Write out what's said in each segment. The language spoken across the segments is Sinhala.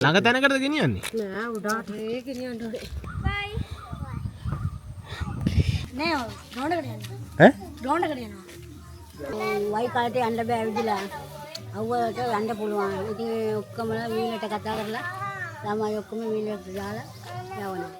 ළඟ තැනකටද ගෙනියන්නේ? නෑ උඩට ඒ ගෙනියන්න ඕනේ. බයි. නෑ රෝඩකට යනවා. ඈ? රෝඩකට යනවා. වයි කාලේ යන්න බෑ ඇවිදලා. අවුවට යන්න පුළුවන්. ඉතින් ඔක්කොම වීලට කතා කරලා ළමයි ඔක්කොම වීලට දාලා යවනවා.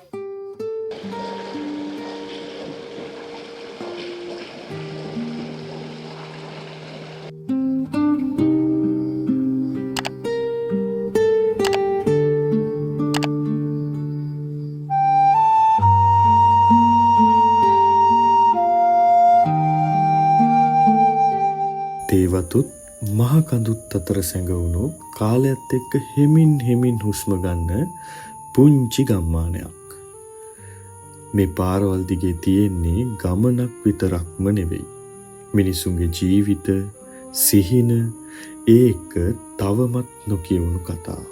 දේවතුත් මහ කඳුත් අතර සැඟවුණු කාලයත් එක්ක හෙමින් හෙමින් හුස්ම ගන්න පුංචි ගම්මානයක්. මේ පාරවල් දිගේ තියෙන්නේ ගමනක් විතරක්ම නෙවෙයි. මිනිසුන්ගේ ජීවිත, සිහින ඒක තවමත් නොකියවුණු කතා.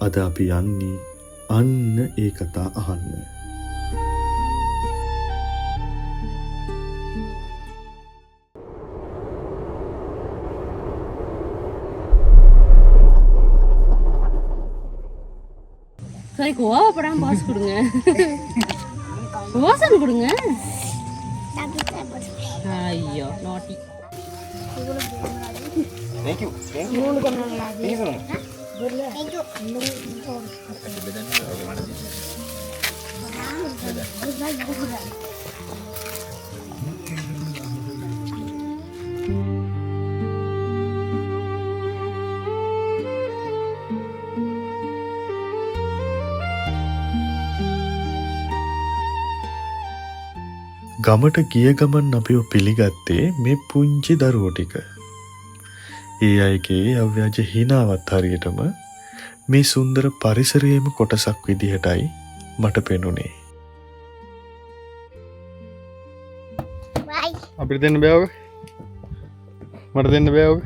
අද අපි යන්නේ අන්න ඒ කතා අහන්න. சரி கோவப்படாம பாஸ் கொடுங்க. வாசன் கொடுங்க. ஐயோ நாட்டி. Thank you. மூணு கொண்டாங்களா? Thank you. Thank you. ගමට ගිය ගමන් අපිව පිළිගත්තේ මේ පුංචි දරුවෝ ටික. ඒ අයගේ අව්‍යාජ හිනාවත් හරියටම මේ සුන්දර පරිසරයේම කොටසක් විදිහටයි මට පෙනුනේ. අපිට දෙන්න බෑ ඔක. මට දෙන්න බෑ ඔක.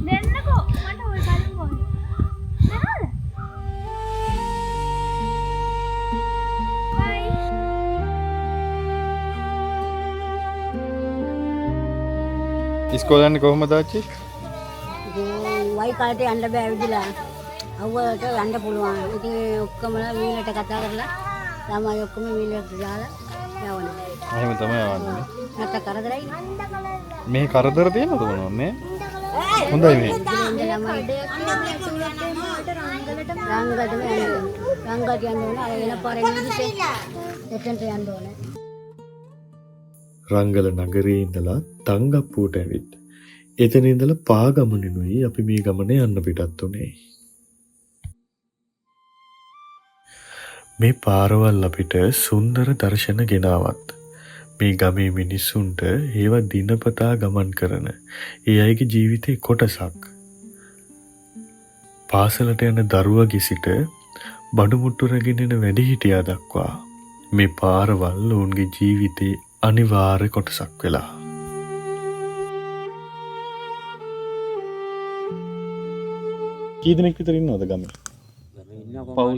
දෙන්නකෝ මට ඔය කලින් ඕනේ. දෙනවද? බයි. ඉස්කෝලේ යන්නේ කොහමද ආච්චි? වයි කාලේ යන්න බෑ ඇවිදලා. අවුවට යන්න පුළුවන්. ඉතින් ඔක්කොම වීලට කතා කරලා ළමයි ඔක්කොම වීලට දාලා යවනවා. එහෙම තමයි යවන්නේ. නැත්නම් කරදරයි. මේ කරදර තියෙනවද මොනවන්නේ? හොඳයි මේ. රංගලට යන්න ඕනේ. අර එන පාරේ නිදිසේ එතනට යන්න ඕනේ. රංගල නගරේ ඉඳලා තංගප්පුවට ඇවිත් එතන ඉඳලා පාගමනිනුයි අපි මේ ගමනේ යන්න පිටත් උනේ. මේ පාරවල් අපිට සුන්දර දර්ශන ගෙනාවත් මේ ගමේ මිනිස්සුන්ට ඒව දිනපතා ගමන් කරන ඒ අයගේ ජීවිතේ කොටසක්. පාසලට යන දරුවගේ සිට බඩුමුට්ටු රැගෙන එන වැඩිහිටියා දක්වා මේ පාරවල් ඔවුන්ගේ ජීවිතේ අනිවාර්ය කොටසක් වෙලා. කී දෙනෙක් විතර ඉන්නවද ගමේ? පවුල්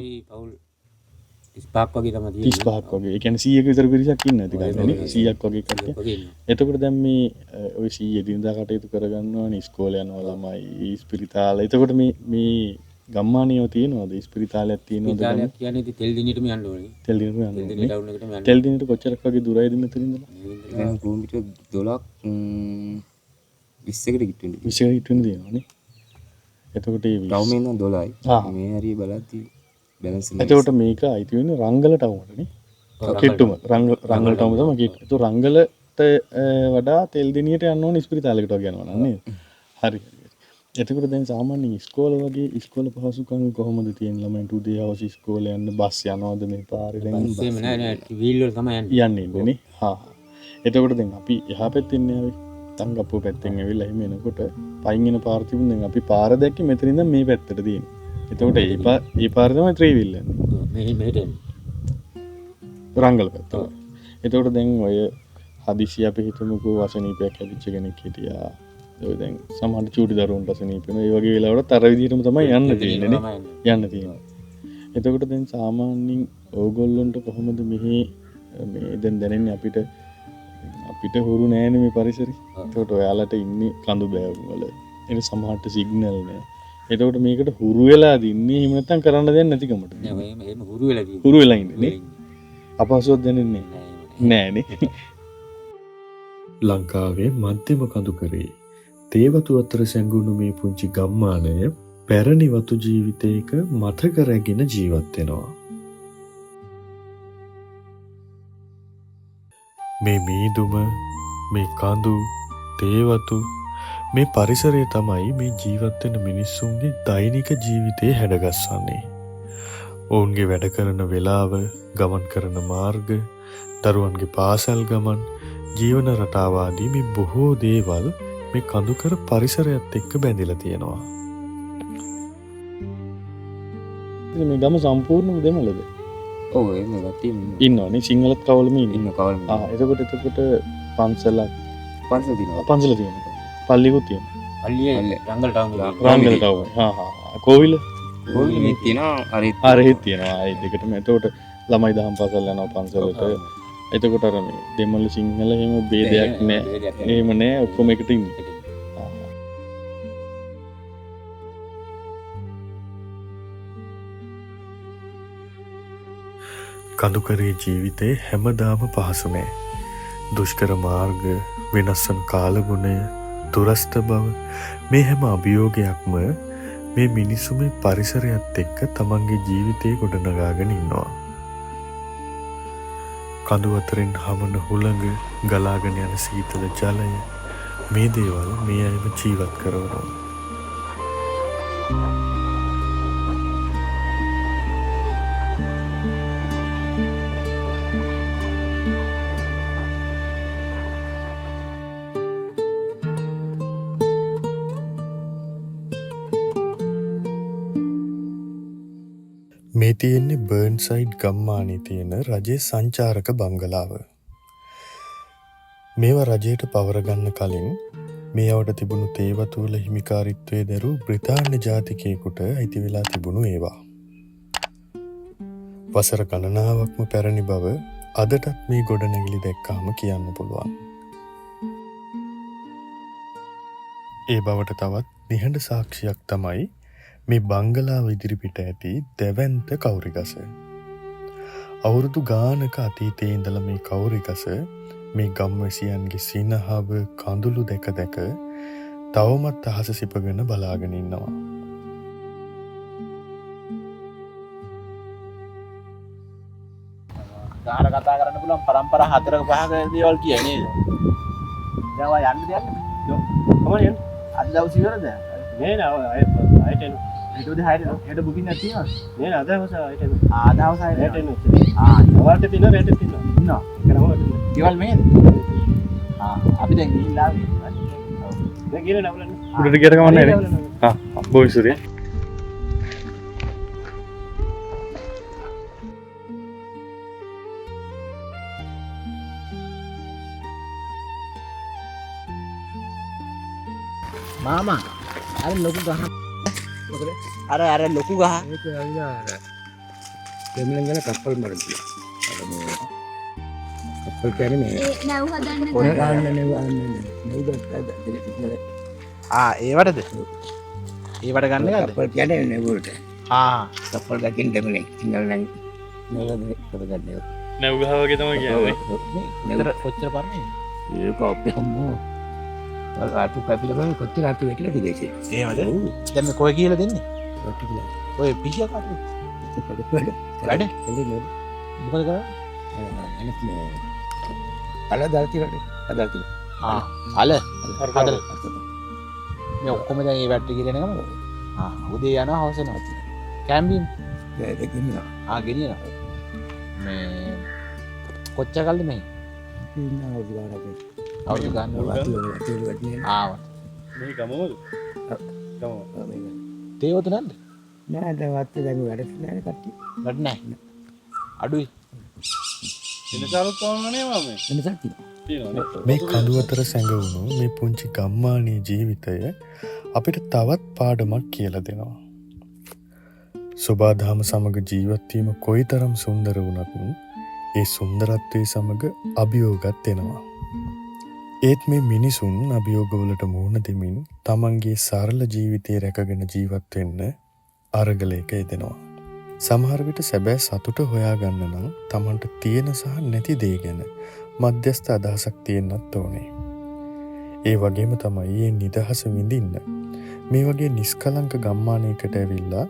35ක් වගේ තමයි තියෙන්නේ. 35ක් වගේ. ඒ කියන්නේ 100ක විතර පිරිසක් ඉන්න ඇති ගමේ නේ. 100ක් වගේ කට්ටිය. එතකොට දැන් මේ ওই 100 දිනදා කටයුතු කරගන්නවනේ ඉස්කෝලේ යනවා ළමයි, ඉස්පිරිතාල. එතකොට මේ ගම්මානියෝ තියෙනවද? ඉස්පිරිතාලයක් තියෙනවද? ඉස්පිරිතාලයක් කියන්නේ ඉතින් තෙල් දිනෙටම යන්න ඕනේ. තෙල් දිනට යන්න තෙල් දින ඕනේ. ටවුන් එකටම යන්න. තෙල් දිනට කොච්චරක් වගේ දුරයිද මෙතන ඉඳලා? දැන් කිලෝමීටර් 12ක් 20කට ගිට්ටුනේ. 20කට ගිට්ටුනේ තියෙනවනේ. එතකොට මේ ටවුන් එක 12යි. ආ. මේ හරිය බලද්දි බැලන්ස් එක. එතකොට මේක අයිති වෙන්නේ රංගල ටවුන්ට නේ. කිට්ටුම රංගල ටවුන් තමයි කිට්ටු. ඒක රංගලට වඩා තෙල් දිනියට යන්න ඕනේ ඉස්පිරිතාලයකට වගේ යනවා නේද? හරි. එතකොට දැන් සාමාන්‍ය ඉස්කෝල වගේ ඉස්කෝල පහසුකම් කොහොමද තියෙන්නේ ළමයින්ට උදේ හවස ඉස්කෝලේ යන්න බස් යනවද මේ පාරේ දැන් බස්සෙම නෑ නෑ වීල් වල තමයි යන්නේ නේ. හා. එතකොට දැන් අපි එහා පැත්තේ ඉන්නේ ආවේ තංගප්පුව පැත්තෙන් ඇවිල්ලා එහෙම එනකොට පයින් එන පාර තිබුණ දැන් අපි පාර දැක්කේ මෙතන ඉඳන් මේ පැත්තට තියෙන්නේ. එතකොට ඒ පාර තමයි ත්‍රිවිල් යන්නේ. මෙහෙට රංගල පැත්ත. එතකොට දැන් ඔය හදිසිය අපි හිතමුකෝ අසනීපයක් ලැබිච්ච කෙනෙක් හිටියා. ඔය දැන් සමහර චූටි දරුවන්ට අසනීප වෙනවා. ඒ වගේ වෙලාවට අර විදිහටම තමයි යන්න තියෙන්නේ නේ. යන්න තියෙනවා. එතකොට දැන් සාමාන්‍යයෙන් ඕගොල්ලන්ට කොහොමද මෙහි මේ දැන් දැනෙන්නේ අපිට හුරු නෑනේ මේ පරිසරය. ඒකට ඔයාලට ඉන්නේ කඳු බෑවුම් වල. එන සමහරට සිග්නල් නෑ. එතකොට මේකට හුරු වෙලා දින්නේ එහෙම නැත්නම් කරන්න දෙයක් නැතිකමට. නෑ එහෙම හුරු වෙලා තියෙන්නේ. හුරු වෙලා ඉන්නේ නේ. අපහසුවක් දැනෙන්නේ නෑනේ. ලංකාවේ මධ්‍යම කඳුකරේ තේවතු අතර සැඟුණු මේ පුංචි ගම්මානය පැරණි වතු ජීවිතයක මතක රැගෙන ජීවත් වෙනවා. මේ මීදුම, මේ කඳු, තේවතු මේ පරිසරය තමයි මේ ජීවත් වෙන මිනිස්සුන්ගේ දෛනික ජීවිතේ හැඩගස්සන්නේ. ඔවුන්ගේ වැඩ කරන වෙලාව, ගමන් කරන මාර්ග, දරුවන්ගේ පාසල් ගමන්, ජීවන රටාව ආදී මේ බොහෝ දේවල් මේ කඳුකර පරිසරයත් එක්ක බැඳිලා තියෙනවා. ඉතින් මේ ගම සම්පූර්ණයෙන්ම දෙමළද? ඔව් එහෙම ගැටින් ඉන්නවනේ සිංහලත් කවලම ඉන්නේ. ඉන්න කවල් එතකොට පන්සලක් පන්සල දිනවා. පන්සල තියෙනවා. පල්ලියකුත් තියෙනවා. අල්ලියේ රංගල ටවුන් රංගල ටවුන්. කෝවිල කොහොමද තියෙනවා හරියට තියෙනවා. ඒ දෙකටම එතකොට ළමයි දහම් පාසල් යනවා පන්සලට. එතකොට අර මේ දෙමළ සිංහල එහෙම ભેදයක් නෑ. එහෙම නෑ ඔක්කොම එකට ඉන්නේ. කඳුකරේ ජීවිතේ හැමදාම පහසු නෑ. දුෂ්කර මාර්ග, වෙනස්වන කාලගුණය, දුරස්ත බව මේ හැම අභියෝගයක්ම මේ මිනිස්සු මේ පරිසරයත් එක්ක තමන්ගේ ජීවිතේ ගොඩනගාගෙන ඉන්නවා. කඳු අතරින් හමන හුළඟ, ගලාගෙන යන සීතල ජලය මේ දේවල් මේ අයම ජීවත් කරනවා. මේ තියෙන්නේ බර්න්සයිඩ් ගම්මානයේ තියෙන රජයේ සංචාරක බංගලාව. මේවා රජයට පවර ගන්න කලින් මේ අවට තිබුණු තේවතු වල හිමිකාරීත්වයේ දරු බ්‍රිතාන්‍ය ජාතිකයෙකුට අයිති වෙලා තිබුණු ඒවා. වසර ගණනාවක්ම පැරණි බව අදටත් මේ ගොඩනැගිලි දැක්කාම කියන්න පුළුවන්. ඒ බවට තවත් නිහඬ සාක්ෂියක් තමයි මේ බංගලාව ඉදිරිපිට ඇති දැවැන්ත කවුරිගස. අවුරුදු ගානක අතීතයේ ඉඳලා මේ කවුරිගස මේ ගම්වැසියන්ගේ සිනහව කඳුළු දැක දැක තවමත් අහස සිපගෙන බලාගෙන ඉන්නවා. ගාන කතා කරන්න පුළුවන් පරම්පරා 4ක 5ක දේවල් කිය නේද? දැන් ඔය යන්න දෙයක් නෝ. කොහොමද යන්නේ? අද දවස් ඉවරද? නෑ නෑ අයට එන්න. ඊට උදේ 6ට හෙට බුකින් එකක් තියෙනවද? නෑ නෑ අද දවස් අයට එන්න. අද දවස් අයට එන්න. ඔයාලට තියෙනවා රේට් එක තියෙනවා. ඉන්නවා. කරමු. ගෙවල් මේද? අපි දැන් ගිහිල්ලා දැන් ගිහලා නවලන්න. උඩට ගියට කමන්නේ නේ. බොයි සූරිය. මාමා අර ලොකු ගහ මොකද අර ලොකු ගහ ඒක අයියා දෙමළෙන් ගන කප්පල් මරන්නේ අර මේ කප්පල් කියන්නේ මේ නැව් හදන්න ඔය ගන්න නෙව ඒවටද ඒවට ගන්න එකද කප්පල් කියන්නේ නෙවුරට කප්පල් ගකින් දෙමළෙන් සිංගල් නම් නෙවද කරගන්නේ නැව් ගහ වගේ තමයි කියන්නේ. මෙතන කොච්චර පරන්නේ ඒක අපේ අම්මෝ ආතු කපිල බලන්න කොච්චර ආතු වෙట్లా දිගේසේ එහෙමද දැන් මේ කොයි කියලා දෙන්නේ රොටි කියලා ඔය පිහිය කාටද වැඩ එන්නේ මොකද කරන්නේ අනිත් මේ අල දාල්ති රටේ අදාල්ති අල හදල මේ ඔක්කොම දැන් මේ වැට්ටි කියලා නේද උදේ යනවා හවස යනවා කැම්බින් දෙකින්නවා ගෙනියනවා මේ කොච්චර කල්ද මේ ඉන්නවා උදාහරණයක් අවුරුදු ගන්න ආවා මේ ගමවල තේවතු නැද්ද නෑ දැන් වත් දැන් වැඩ නැහැ කට්ටිය වැඩ නැහැ අඩුයි එනසාරත් තවන්නේ මම එනසක් තියෙනවා මේ කඳු අතර සැඟවුණු මේ පුංචි ගම්මානයේ ජීවිතය අපිට තවත් පාඩමක් කියලා දෙනවා. සුබාදහම සමග ජීවත් වීම කොයිතරම් සුන්දර වුණත් ඒ සුන්දරත්වයේ සමග අභියෝගත් එනවා. ඒත් මේ මිනිසුන් අභියෝගවලට මුහුණ දෙමින් තමන්ගේ සරල ජීවිතය රැකගෙන ජීවත් වෙන්න අරගලයක යෙදෙනවා. සමහර විට සැබෑ සතුට හොයාගන්න නම් තමන්ට තියෙන සහ නැති දේ ගැන මධ්‍යස්ථ අදහසක් තියෙන්නත් ඕනේ. ඒ වගේම තමයි මේ නිදහස විඳින්න මේ වගේ නිස්කලංක ගම්මානයකට ඇවිල්ලා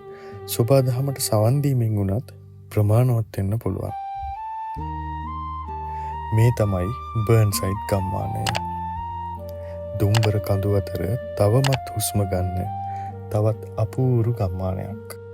සුබදහමට සවන් දීමෙන් උනත් ප්‍රමාණවත් වෙන්න පුළුවන්. මේ තමයි බර්න්සයිඩ් ගම්මානය. දුම්බර කඳු අතර තවමත් හුස්ම ගන්න තවත් අපූරු ගම්මානයක්.